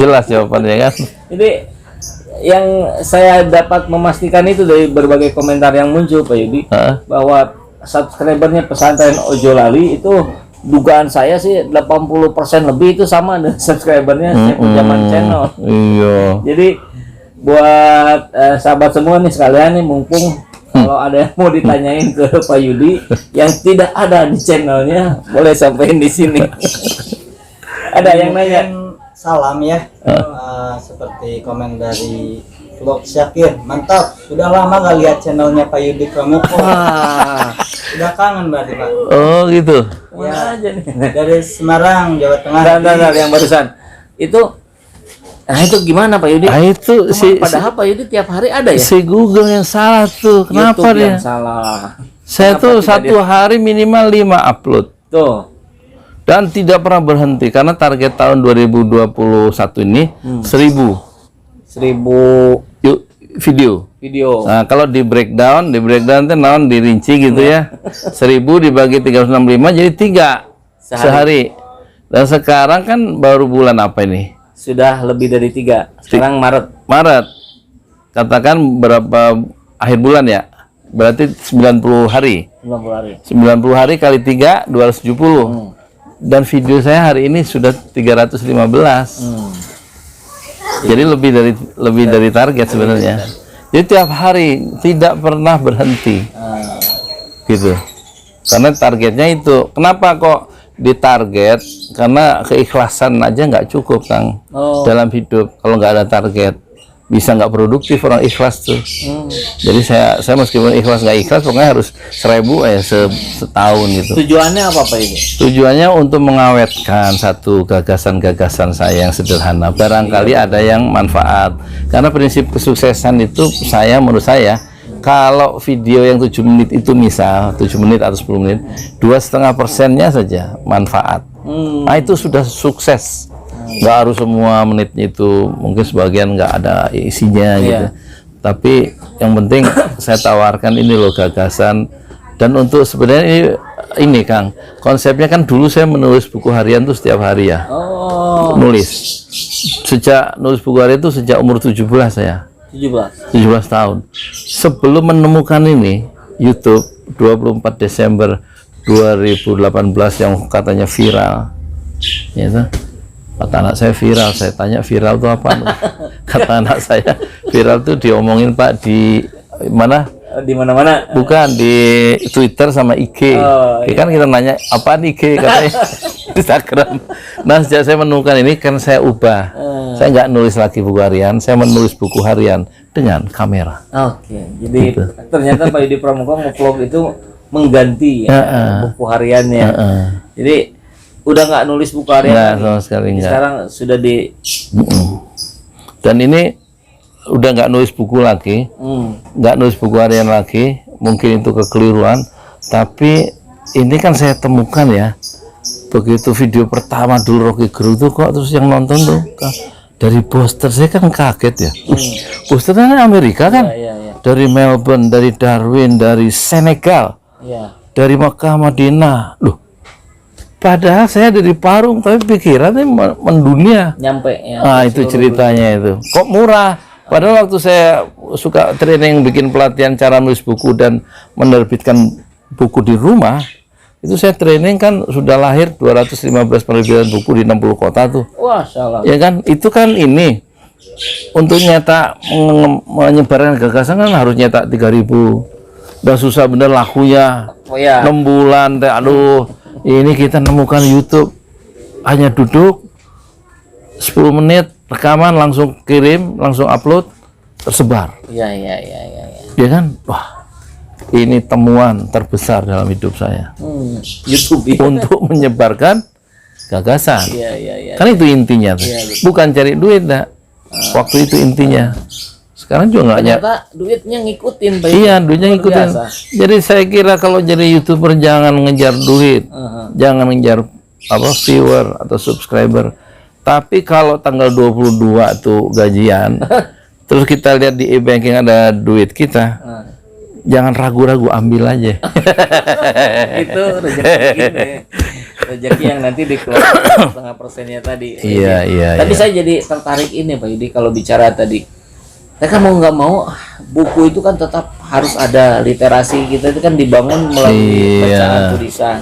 jelas jawabannya kan. Jadi yang saya dapat memastikan itu dari berbagai komentar yang muncul Pak Yudi, bahwa subscribernya pesantren Ojolali itu dugaan saya sih 80% lebih itu sama dengan subscribernya Saiful Jaman Channel. Iya. Jadi buat sahabat semua nih sekalian nih, mumpung kalau ada yang mau ditanyain ke Pak Yudi yang tidak ada di channelnya, boleh sampaikan di sini. Ada yang nanya. Salam ya, seperti komen dari Vlog Syakir, mantap. Sudah lama gak lihat channelnya Pak Yudi Pramoko. Sudah kangen berarti Pak. Oh gitu. Ya, aja nih. Dari Semarang, Jawa Tengah. Dan yang barusan itu, nah itu gimana Pak Yudi? Nah itu Padahal Pak Yudi tiap hari ada ya? Si Google yang salah tuh. Kenapa YouTube dia? yang salah. Saya tuh satu hari minimal 5 upload. Tuh. Dan tidak pernah berhenti karena target tahun 2021 ini 1000 video. Nah, kalau di breakdown itu naon dirinci gitu ya. 1000 dibagi 365 jadi 3 sehari. Dan sekarang kan baru bulan apa ini? Sudah lebih dari 3. Sekarang Maret. Katakan berapa akhir bulan ya? Berarti 90 hari. 90 hari kali 3 270. Dan video saya hari ini sudah 315. Jadi lebih dari target sebenarnya. Jadi tiap hari tidak pernah berhenti. Gitu. Karena targetnya itu. Kenapa kok ditarget? Karena keikhlasan aja nggak cukup, Kang. Dalam hidup kalau nggak ada target bisa nggak produktif orang ikhlas tuh. Jadi saya meskipun ikhlas nggak ikhlas pokoknya harus 1000 ya setahun gitu. Tujuannya apa Pak ini? Tujuannya untuk mengawetkan satu gagasan-gagasan saya yang sederhana. Barangkali ada yang manfaat. Karena prinsip kesuksesan itu menurut saya kalau video yang 7 menit itu misal 7 menit atau 10 menit 2,5%-nya saja manfaat. Nah itu sudah sukses. Nggak harus semua menitnya itu, mungkin sebagian nggak ada isinya gitu. Tapi yang penting saya tawarkan ini loh gagasan. Dan untuk sebenarnya ini Kang, konsepnya kan dulu saya menulis buku harian tuh setiap hari ya. Nulis. Sejak nulis buku harian itu sejak umur 17 saya. 17 tahun. Sebelum menemukan ini YouTube 24 Desember 2018 yang katanya viral. Ya, kata anak saya viral, saya tanya viral itu apa? Kata anak saya viral itu diomongin Pak di mana? Di mana-mana? Bukan di Twitter sama IG. Kan kita nanya apaan IG katanya Instagram. Nah sejak saya menemukan ini kan saya ubah. Saya nggak nulis lagi buku harian, saya menulis buku harian dengan kamera. Jadi gitu. Ternyata Pak Yudi Pramoko nge-vlog itu mengganti buku hariannya. Jadi udah nggak nulis buku harian sama sekali enggak. Sekarang sudah di dan ini udah nggak nulis buku lagi, nggak nulis buku harian lagi, mungkin itu kekeliruan. Tapi ini kan saya temukan ya, begitu video pertama dulu Rocky Gerung tuh kok terus yang nonton tuh dari poster saya kan kaget ya. Posternya Amerika kan, dari Melbourne, dari Darwin, dari Senegal, dari Mekah, Madinah, loh. Padahal saya dari Parung, tapi pikirannya mendunia. Nyampe ya. Nah, itu ceritanya itu. Kok murah? Padahal waktu saya suka training bikin pelatihan cara menulis buku dan menerbitkan buku di rumah, itu saya training kan sudah lahir 215 penerbitan buku di 60 kota tuh. Wah, salah. Ya kan? Itu kan ini untuk nyetak menyebarkan gagasan kan harus nyetak 3.000. Dan susah bener lakunya. 6 bulan teh aduh. Ini kita nemukan YouTube hanya duduk 10 menit rekaman langsung kirim, langsung upload, tersebar. Iya. Ya kan? Wah, ini temuan terbesar dalam hidup saya. YouTube untuk menyebarkan gagasan. Iya. Kan itu intinya. Bukan cari duit, dah. Waktu itu intinya. Sekarang juga ternyata duitnya ngikutin Pak. Iya, duitnya ngikutin. Jadi saya kira kalau jadi YouTuber jangan ngejar duit. Jangan ngejar viewer atau subscriber. Tapi kalau tanggal 22 tuh gajian, terus kita lihat di e-banking ada duit kita. Jangan ragu-ragu, ambil aja. Itu rezeki. rezeki yang nanti dikeluarkan 0,5%-nya tadi. Iya. Tapi saya jadi tertarik ini Pak Yudi kalau bicara tadi. Saya kan mau nggak mau buku itu kan tetap harus ada, literasi kita itu kan dibangun melalui bacaan tulisan.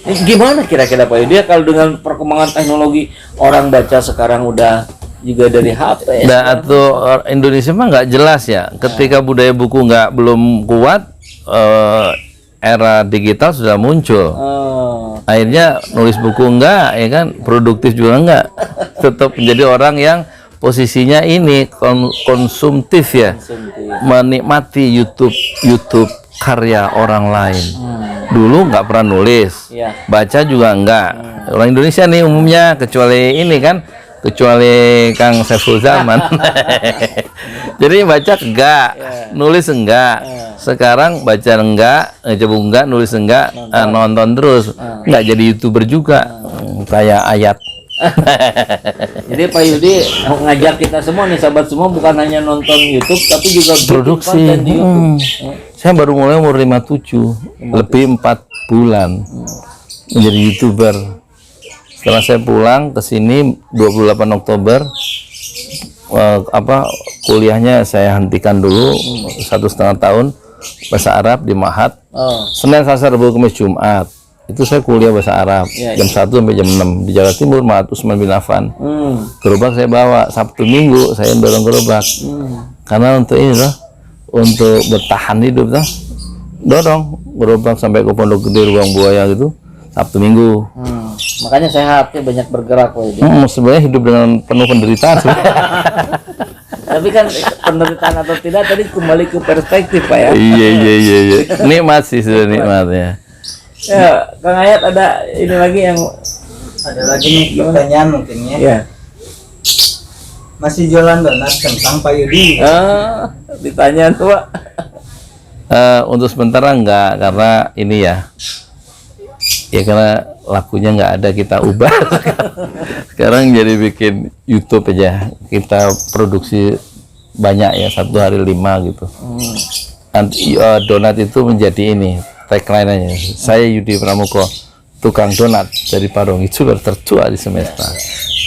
Ini gimana kira-kira Pak Yudi kalau dengan perkembangan teknologi orang baca sekarang udah juga dari HP Nah, atau Indonesia mah nggak jelas ya. Ketika budaya buku belum kuat, era digital sudah muncul. Akhirnya nulis buku enggak, ya kan, produktif juga enggak. Tetap menjadi orang yang posisinya ini konsumtif ya, menikmati YouTube karya orang lain. Dulu nggak pernah nulis, baca juga enggak. Orang Indonesia nih umumnya, kecuali ini kan. Kecuali Kang Saiful Zaman. Jadi baca enggak, nulis enggak. Sekarang baca enggak, coba enggak, nulis enggak, nonton terus. Enggak jadi YouTuber juga. Kayak Ayat. Jadi Pak Yudi mau ngajak kita semua nih sahabat semua bukan hanya nonton YouTube tapi juga bikin Produksi. konten di YouTube. Saya baru mulai umur 57, lebih 4 bulan menjadi YouTuber. Setelah saya pulang ke sini 28 Oktober, kuliahnya saya hentikan dulu 1,5 tahun bahasa Arab di Mahat. Senin, Selasa, Rabu, Kamis, Jumat. Itu saya kuliah bahasa Arab jam 1 sampai jam 6 di Jawa Timur, Mahat Usman bin Affan. Gerobak saya bawa, Sabtu Minggu saya dorong gerobak. Karena untuk ini loh, untuk bertahan hidup loh. Dorong gerobak sampai ke Pondok Gede, Ruang Buaya gitu. Sabtu Minggu. Makanya sehat ya, banyak bergerak Pak Yudi. Sebenarnya hidup dengan penuh penderitaan. Tapi kan penderitaan atau tidak tadi kembali ke perspektif Pak ya. Iya. Nikmat sih, sudah nikmat ya. Ya, Kang Ayat ada ini lagi yang Ada lagi nih pertanyaan mungkin ya. ya. Masih jualan donat kentang Pak Yudi? Ditanya tuh Pak. Untuk sementara enggak, karena ini ya karena lakunya nggak ada, kita ubah. Sekarang jadi bikin YouTube aja, kita produksi banyak ya, 1 hari 5 gitu. Nanti donat itu menjadi ini tagline-nya, saya Yudi Pramuko, tukang donat dari Parung, itu tertua di semesta.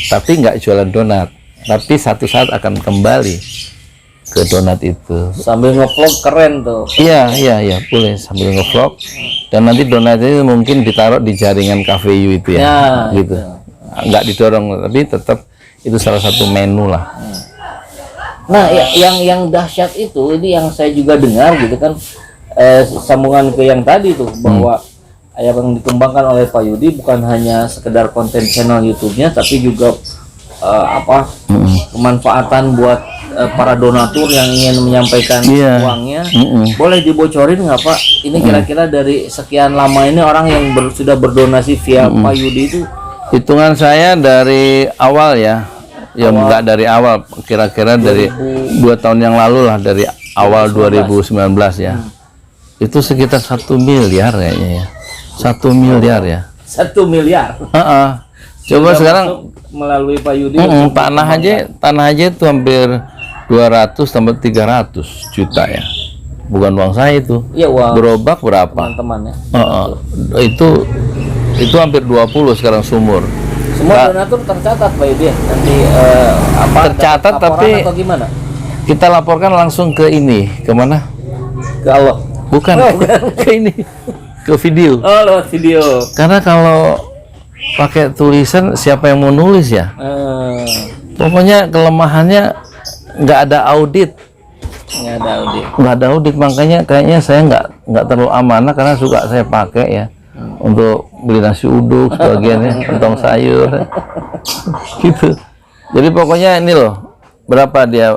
Tapi nggak jualan donat, tapi satu saat akan kembali ke donat itu. Sambil ngevlog keren tuh. Iya, boleh sambil ngevlog. Dan nanti donat itu mungkin ditaruh di jaringan Cafe You itu ya, gitu. Nggak didorong, tapi tetap itu salah satu menu lah. Nah, yang dahsyat itu, ini yang saya juga dengar gitu kan, sambungan ke yang tadi tuh, bahwa yang dikembangkan oleh Pak Yudi bukan hanya sekedar konten channel YouTube-nya, tapi juga kemanfaatan buat para donatur yang ingin menyampaikan uangnya. Boleh dibocorin nggak Pak? Ini kira-kira dari sekian lama ini orang yang sudah berdonasi via Pak Yudi itu? Hitungan saya dari awal ya, nggak dari awal, kira-kira dari 2 tahun yang lalu lah, dari awal 2019 ya. Itu sekitar 1 miliar kayaknya ya. 1 miliar ya. 1 miliar. Coba sekarang melalui Pak Yudi. Tanah aja itu hampir 200 sampai 300 juta ya. Bukan uang saya itu. Iya, uang gerobak berapa? Teman-teman ya. Itu hampir 20 sekarang sumur. Semua donatur tercatat Pak Yudi. Nanti tercatat, tapi atau gimana? Kita laporkan langsung ke ini, kemana? Ke Allah. Bukan, ke ini, ke video. Oh, lewat video. Karena kalau pakai tulisan, siapa yang mau nulis ya? Pokoknya kelemahannya nggak ada audit. Nggak ada audit, makanya kayaknya saya nggak terlalu amanah, karena suka saya pakai ya untuk beli nasi uduk sebagiannya, kentang sayur gitu. Jadi pokoknya ini loh, berapa dia,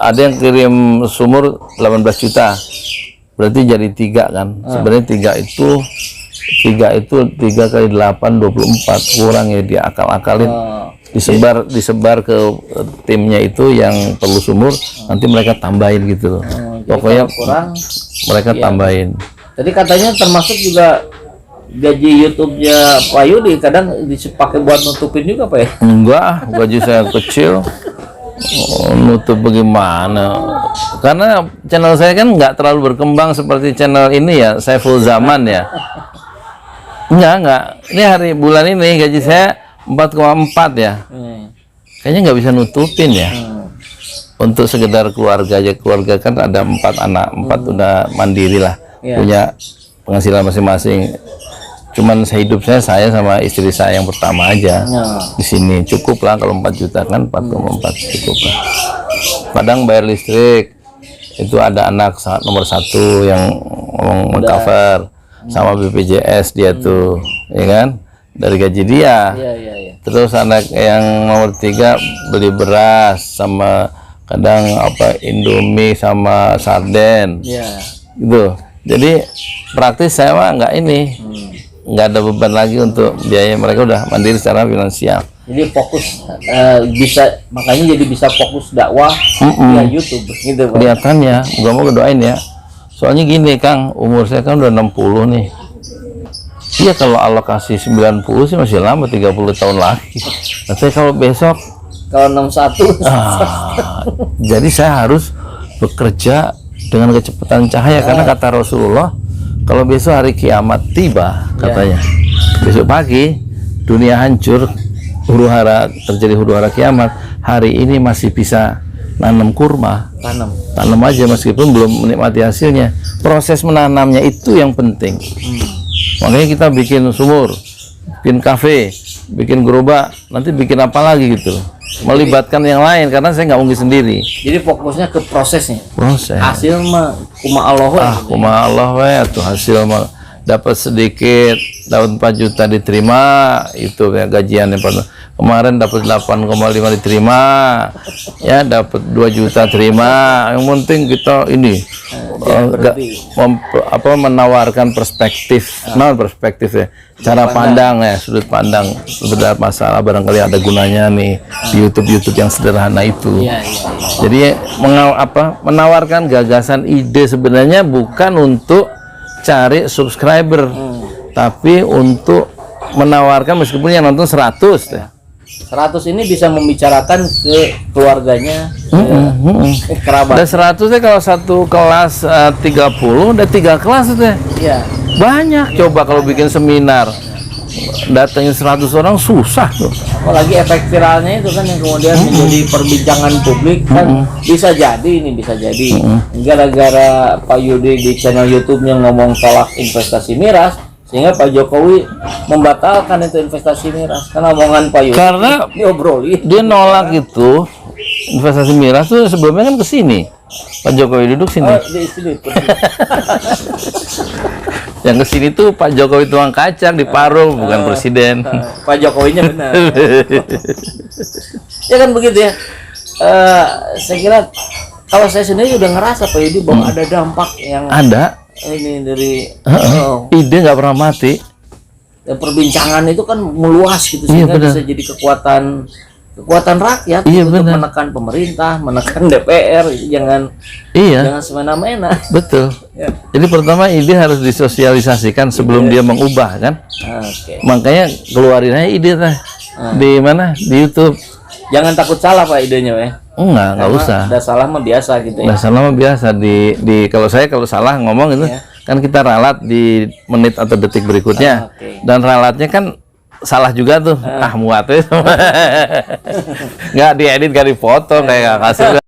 ada yang kirim sumur 18 juta, berarti jadi 3 kan. Sebenarnya 3 kali 8 24, kurang ya, dia akal-akalin. Disebar ke timnya itu yang perlu sumur, nanti mereka tambahin gitu loh. Pokoknya kurang mereka tambahin. Jadi katanya termasuk juga gaji YouTube-nya Pak Yudi kadang dipakai buat nutupin juga Pak ya? Enggak, gaji saya kecil. Nutup bagaimana? Karena channel saya kan nggak terlalu berkembang seperti channel ini ya, Saiful Zaman ya. Enggak. Ini hari bulan ini gaji saya 4,4 ya. Kayaknya nggak bisa nutupin ya. Untuk sekedar keluarga aja, keluarga kan ada 4 anak, 4 udah mandiri lah, punya penghasilan masing-masing. Cuman hidup saya sama istri saya yang pertama aja di sini cukup lah. Kalau 4 juta kan 4,4 cukup lah. Kadang bayar listrik itu ada anak nomor 1 yang cover sama BPJS dia tuh, ya kan, dari gaji dia. Terus anak yang nomor 3 beli beras sama kadang apa Indomie sama sarden, gitu. Jadi praktis saya mah nggak ada beban lagi untuk biaya, mereka udah mandiri secara finansial. Jadi fokus makanya jadi bisa fokus dakwah ya YouTube gitu Pak. Kelihatannya, mau doain ya. Soalnya gini Kang, umur saya kan udah 60 nih. Iya kalau Allah kasih 90 sih masih lama, 30 tahun lagi. Tapi kalau besok kalau 61 jadi saya harus bekerja dengan kecepatan cahaya karena kata Rasulullah, kalau besok hari kiamat tiba katanya, besok pagi dunia hancur, terjadi huru hara kiamat, hari ini masih bisa nanam kurma, tanam aja meskipun belum menikmati hasilnya. Proses menanamnya itu yang penting. Makanya kita bikin sumur, bikin kafe, bikin gerobak, nanti bikin apa lagi gitu, melibatkan yang lain karena saya nggak mungkin sendiri. Jadi fokusnya ke prosesnya. Proses. Hasil mah kuma Allah we. Kuma Allah we, tuh hasil mah dapat sedikit, dapat 4 juta diterima, itu ya gajiannya. Kemarin dapat 8,5 diterima, ya dapat 2 juta terima. Yang penting kita ini menawarkan perspektif, perspektif ya, cara pandang ya, sudut pandang beberapa masalah barangkali ada gunanya nih di YouTube yang sederhana itu. Jadi menawarkan gagasan ide sebenarnya bukan untuk cari subscriber, tapi untuk menawarkan meskipun yang nonton 100 ya. 100 ini bisa membicarakan ke keluarganya, kerabat. Dan 100 ya kalau satu kelas 30, udah 3 kelas itu ya. Banyak. Coba kalau bikin seminar, datangin 100 orang susah tuh. Apalagi efek viralnya itu kan yang kemudian menjadi perbincangan publik kan. Bisa jadi gara-gara Pak Yudi di channel YouTube-nya ngomong tolak investasi miras, sehingga Pak Jokowi membatalkan itu investasi miras karena omongan Pak Yudi. Karena dia nolak itu investasi miras tuh sebelumnya kan ke sini. Pak Jokowi duduk sini. Di sini. Yang ke sini tuh Pak Jokowi tuang kacang di Parung, bukan presiden. Pak Jokowinya benar. Ya kan begitu ya. Saya kira kalau saya sendiri udah ngerasa Pak Yudi bahwa ada dampak yang ada. Ini dari ide nggak pernah mati. Perbincangan itu kan meluas gitu sehingga bisa jadi kekuatan rakyat untuk menekan pemerintah, menekan DPR. Jangan semena-mena. Betul. Jadi pertama ide harus disosialisasikan sebelum dia mengubah kan. Makanya keluarin aja ide di mana, di YouTube. Jangan takut salah Pak idenya ya. Nggak usah. Udah salah mah biasa gitu ya. Udah salah mah biasa di kalau salah ngomong itu kan kita ralat di menit atau detik berikutnya. Dan ralatnya kan salah juga tuh. Muatnya nggak diedit, nggak dipotong kayak kasih.